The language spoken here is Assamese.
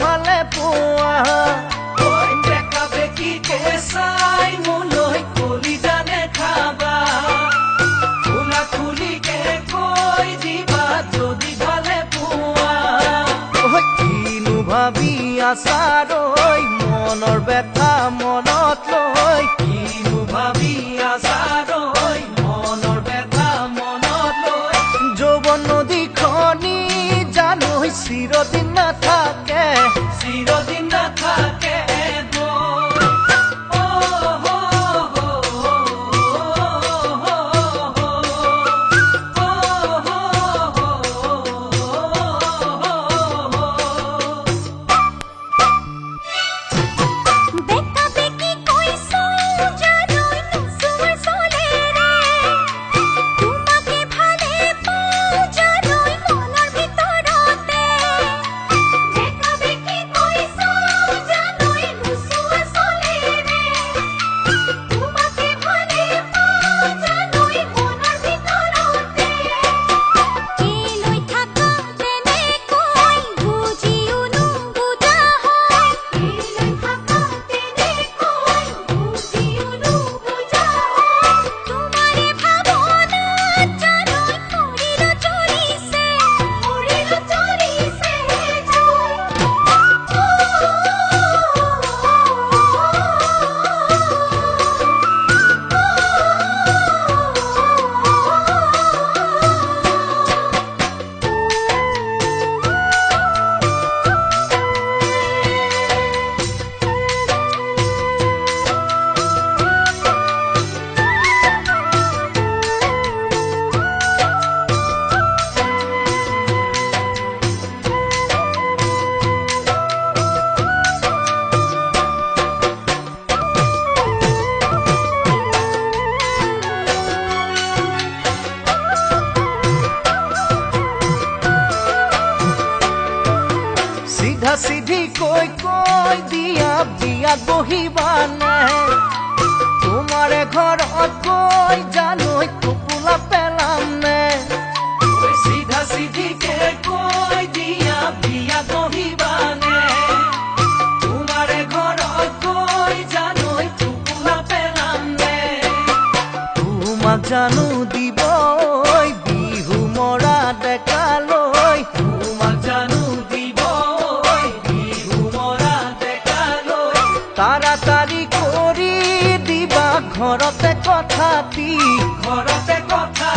ভালে পোৱা বেকা বেকিকে চাই মোলৈ কলি জানে খাবা খোলা খুলিকে কৈ দিবা যদি ভালে পোৱা কিনো ভাবি আছাৰৈ মনৰ ব্যথা মনত লৈ কিনো ভাবি আছাৰৈ মনৰ ব্যথা মনত লৈ যৌৱন নদীখনি জানৈ চিৰদিন নাথাকে চিৰদিন নাথাকে সিধা সিধি কৈ দিয়া বিয়াত বহিবা নাই তোমাৰে ঘৰত গৈ জানৈ টোপোলা পেলাম নে সিধা সিধিকে কৈ দিয়া বিয়া বহিবানে তোমাৰে ঘৰত গৈ জানৈ টোপোলা পেলাম নে তোমাক জানো দিব বিহু মৰা ডেকালৈ তোমাক জানো দিব বিহু মৰা ডেকালৈ তাড়াতাড়ি কৰি দিবা ঘৰতে কথাটি ঘৰতে কথা